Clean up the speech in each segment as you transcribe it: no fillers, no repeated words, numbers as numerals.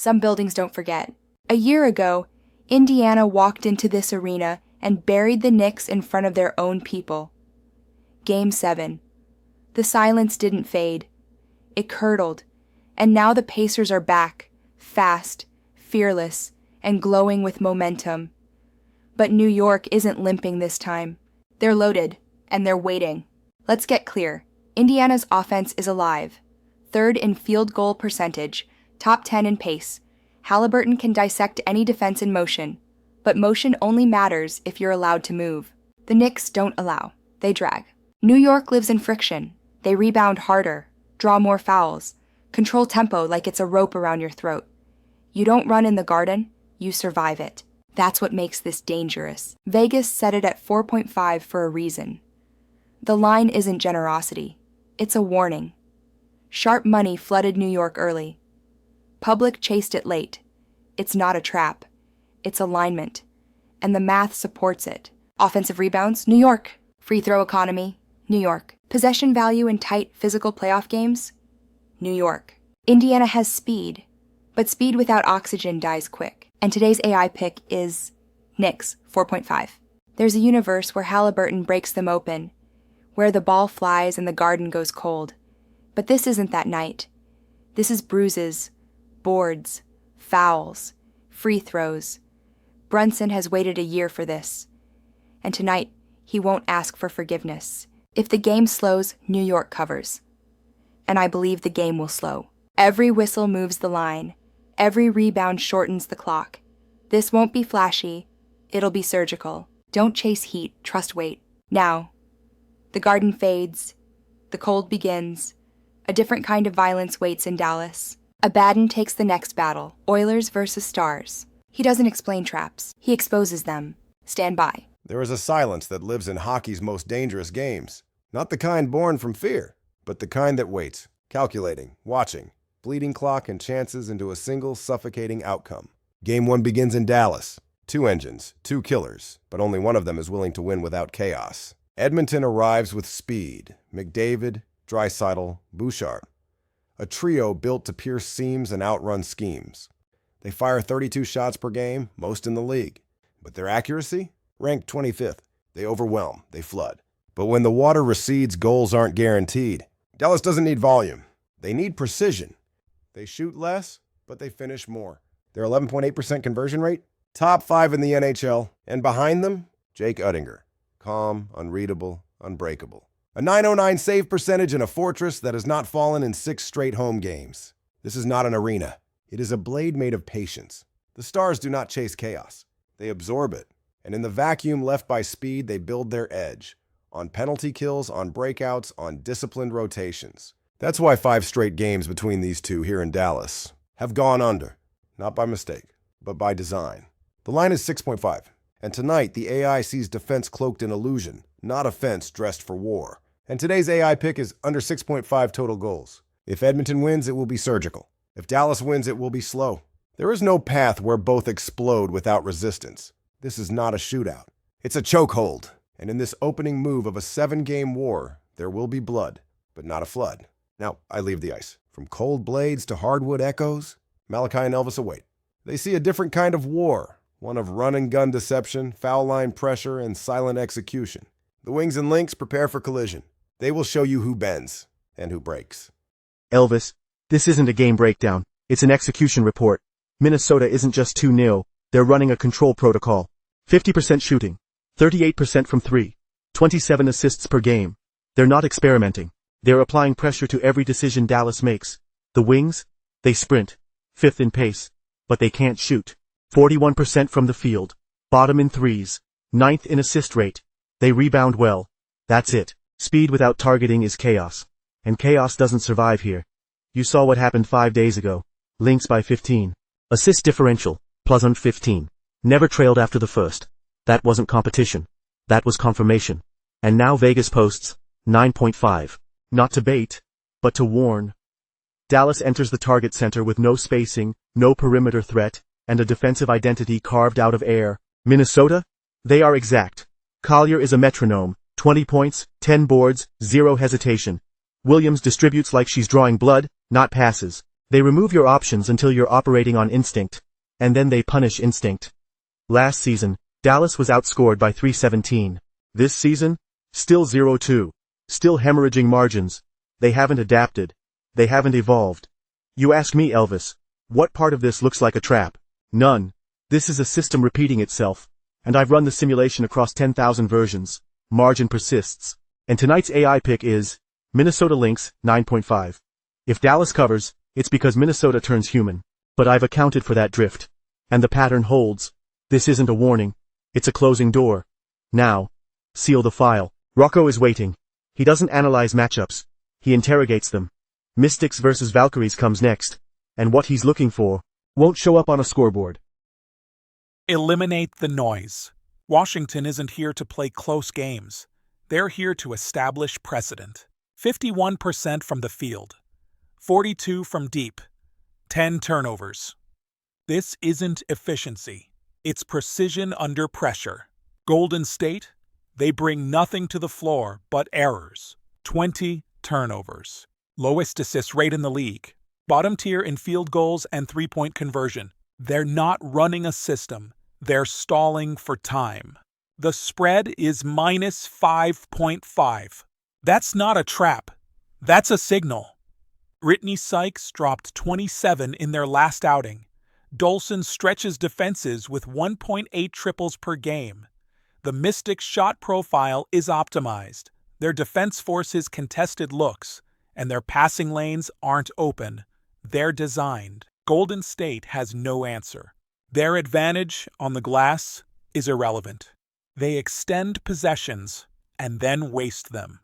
Some buildings don't forget. A year ago, Indiana walked into this arena and buried the Knicks in front of their own people. Game 7. The silence didn't fade. It curdled, and now the Pacers are back, fast, fearless, and glowing with momentum. But New York isn't limping this time. They're loaded, and they're waiting. Let's get clear. Indiana's offense is alive. 3rd in field goal percentage, top 10 in pace. Halliburton can dissect any defense in motion, but motion only matters if you're allowed to move. The Knicks don't allow. They drag. New York lives in friction. They rebound harder, draw more fouls, control tempo like it's a rope around your throat. You don't run in the Garden, you survive it. That's what makes this dangerous. Vegas set it at 4.5 for a reason. The line isn't generosity. It's a warning. Sharp money flooded New York early. Public chased it late. It's not a trap. It's alignment. And the math supports it. Offensive rebounds, New York. Free throw economy, New York. Possession value in tight physical playoff games, New York. Indiana has speed, but speed without oxygen dies quick. And today's AI pick is Knicks, 4.5. There's a universe where Halliburton breaks them open, where the ball flies and the Garden goes cold. But this isn't that night. This is bruises, boards, fouls, free throws. Brunson has waited a year for this. And tonight, he won't ask for forgiveness. If the game slows, New York covers. And I believe the game will slow. Every whistle moves the line. Every rebound shortens the clock. This won't be flashy. It'll be surgical. Don't chase heat, trust weight. Now, the Garden fades. The cold begins. A different kind of violence waits in Dallas. Abaddon takes the next battle. Oilers versus Stars. He doesn't explain traps. He exposes them. Stand by. There is a silence that lives in hockey's most dangerous games. Not the kind born from fear, but the kind that waits, calculating, watching, bleeding clock and chances into a single suffocating outcome. Game 1 begins in Dallas. 2 engines, 2 killers, but only one of them is willing to win without chaos. Edmonton arrives with speed. McDavid, Draisaitl, Bouchard. A trio built to pierce seams and outrun schemes. They fire 32 shots per game, most in the league. But their accuracy? Ranked 25th. They overwhelm, they flood. But when the water recedes, goals aren't guaranteed. Dallas doesn't need volume. They need precision. They shoot less, but they finish more. Their 11.8% conversion rate? Top 5 in the NHL. And behind them, Jake Oettinger. Calm, unreadable, unbreakable. A .909 save percentage in a fortress that has not fallen in 6 straight home games. This is not an arena. It is a blade made of patience. The Stars do not chase chaos. They absorb it. And in the vacuum left by speed, they build their edge. On penalty kills, on breakouts, on disciplined rotations. That's why 5 straight games between these two here in Dallas have gone under. Not by mistake, but by design. The line is 6.5. And tonight, the AI sees defense cloaked in illusion, not offense dressed for war. And today's AI pick is under 6.5 total goals. If Edmonton wins, it will be surgical. If Dallas wins, it will be slow. There is no path where both explode without resistance. This is not a shootout. It's a chokehold. And in this opening move of a 7-game war, there will be blood, but not a flood. Now, I leave the ice. From cold blades to hardwood echoes, Malachi and Elvis await. They see a different kind of war, one of run-and-gun deception, foul line pressure, and silent execution. The Wings and Lynx prepare for collision. They will show you who bends and who breaks. Elvis, this isn't a game breakdown. It's an execution report. Minnesota isn't just 2-0. They're running a control protocol. 50% shooting. 38% from 3. 27 assists per game. They're not experimenting. They're applying pressure to every decision Dallas makes. The Wings? They sprint. 5th in pace. But they can't shoot. 41% from the field. Bottom in threes. 9th in assist rate. They rebound well. That's it. Speed without targeting is chaos. And chaos doesn't survive here. You saw what happened 5 days ago. Lynx by 15. Assist differential. Pleasant 15. Never trailed after the first. That wasn't competition. That was confirmation. And now Vegas posts 9.5. Not to bait, but to warn. Dallas enters the target center with no spacing, no perimeter threat, and a defensive identity carved out of air. Minnesota? They are exact. Collier is a metronome. 20 points, 10 boards, 0 hesitation. Williams distributes like she's drawing blood, not passes. They remove your options until you're operating on instinct, and then they punish instinct. Last season, Dallas was outscored by 317. This season? Still 0-2. Still hemorrhaging margins. They haven't adapted. They haven't evolved. You ask me, Elvis, what part of this looks like a trap? None. This is a system repeating itself. And I've run the simulation across 10,000 versions. Margin persists. And tonight's AI pick is Minnesota Lynx, 9.5. If Dallas covers, it's because Minnesota turns human. But I've accounted for that drift. And the pattern holds. This isn't a warning. It's a closing door. Now, seal the file. Rocco is waiting. He doesn't analyze matchups. He interrogates them. Mystics versus Valkyries comes next. And what he's looking for won't show up on a scoreboard. Eliminate the noise. Washington isn't here to play close games. They're here to establish precedent. 51% from the field. 42 from deep. 10 turnovers. This isn't efficiency. It's precision under pressure. Golden State, they bring nothing to the floor but errors. 20 turnovers. Lowest assist rate in the league. Bottom tier in field goals and three-point conversion. They're not running a system. They're stalling for time. The spread is minus 5.5. That's not a trap. That's a signal. Brittany Sykes dropped 27 in their last outing. Dolson stretches defenses with 1.8 triples per game. The Mystics' shot profile is optimized. Their defense forces contested looks, and their passing lanes aren't open. They're designed. Golden State has no answer. Their advantage on the glass is irrelevant. They extend possessions and then waste them.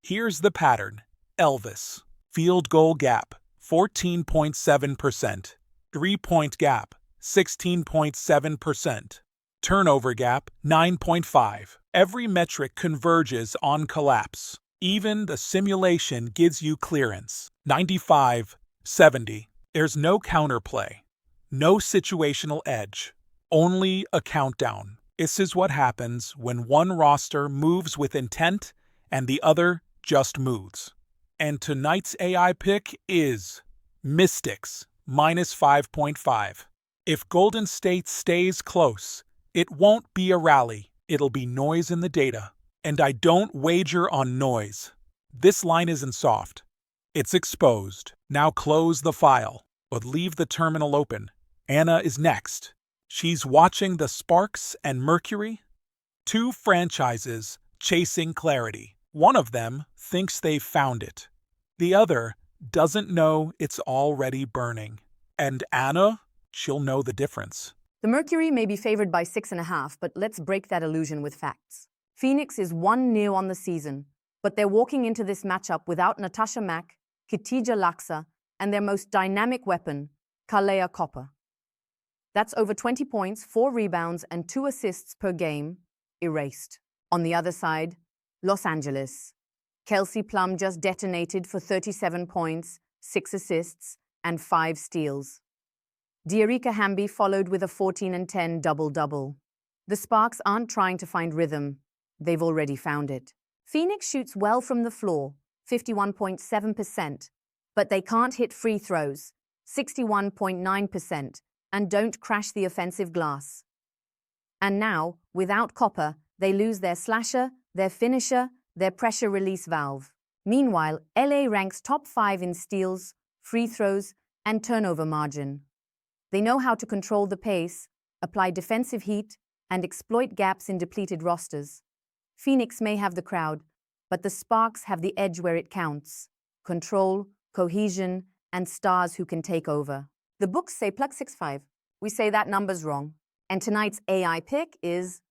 Here's the pattern. Elvis. Field goal gap, 14.7%. Three-point gap, 16.7%. Turnover gap, 9.5%. Every metric converges on collapse. Even the simulation gives you clearance. 95-70. There's no counterplay. No situational edge. Only a countdown. This is what happens when one roster moves with intent and the other just moves. And tonight's AI pick is Mystics, minus 5.5. If Golden State stays close, it won't be a rally. It'll be noise in the data. And I don't wager on noise. This line isn't soft. It's exposed. Now close the file, but leave the terminal open. Anna is next. She's watching the Sparks and Mercury. Two franchises chasing clarity. One of them thinks they've found it. The other doesn't know it's already burning. And Anna, she'll know the difference. The Mercury may be favored by 6.5, but let's break that illusion with facts. Phoenix is 1-0 on the season, but they're walking into this matchup without Natasha Mack, Khadija Laksa, and their most dynamic weapon, Kalea Copper. That's over 20 points, 4 rebounds, and 2 assists per game, erased. On the other side, Los Angeles. Kelsey Plum just detonated for 37 points, 6 assists, and 5 steals. Diarika Hamby followed with a 14-10 double-double. The Sparks aren't trying to find rhythm. They've already found it. Phoenix shoots well from the floor, 51.7%, but they can't hit free throws, 61.9%, and don't crash the offensive glass. And now, without Copper, they lose their slasher, their finisher, their pressure release valve. Meanwhile, LA ranks top 5 in steals, free throws, and turnover margin. They know how to control the pace, apply defensive heat, and exploit gaps in depleted rosters. Phoenix may have the crowd, but the Sparks have the edge where it counts. Control, cohesion, and stars who can take over. The books say plug 6.5. We say that number's wrong. And tonight's AI pick is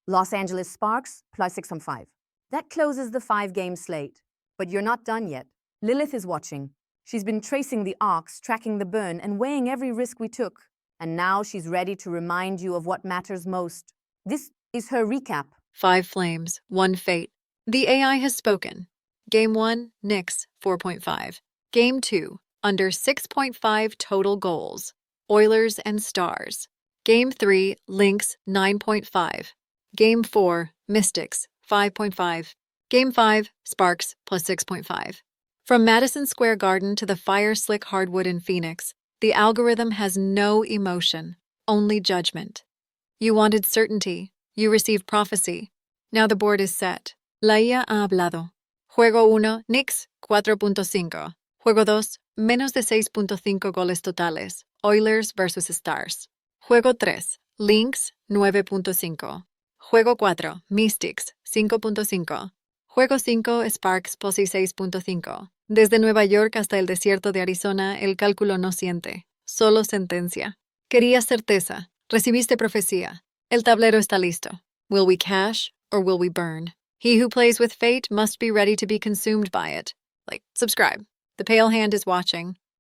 Los Angeles Sparks plus 6.5. That closes the 5-game slate. But you're not done yet. Lilith is watching. She's been tracing the arcs, tracking the burn, and weighing every risk we took. And now she's ready to remind you of what matters most. This is her recap. 5 flames, 1 fate. The AI has spoken. Game 1, Knicks, 4.5. Game 2, under 6.5 total goals. Oilers and Stars. Game 3, Lynx, 9.5. Game 4, Mystics, 5.5. Game 5, Sparks, plus 6.5. From Madison Square Garden to the fire-slick hardwood in Phoenix, the algorithm has no emotion, only judgment. You wanted certainty. You received prophecy. Now the board is set. La IA ha hablado. Juego 1, Knicks, 4.5. Juego 2, menos de 6.5 goles totales, Oilers versus Stars. Juego 3, Lynx, 9.5. Juego 4, Mystics, 5.5. Juego 5, Sparks, Posse 6.5. Desde Nueva York hasta el desierto de Arizona, el cálculo no siente, solo sentencia. Querías certeza, recibiste profecía. El tablero está listo. Will we cash or will we burn? He who plays with fate must be ready to be consumed by it. Subscribe. The pale hand is watching.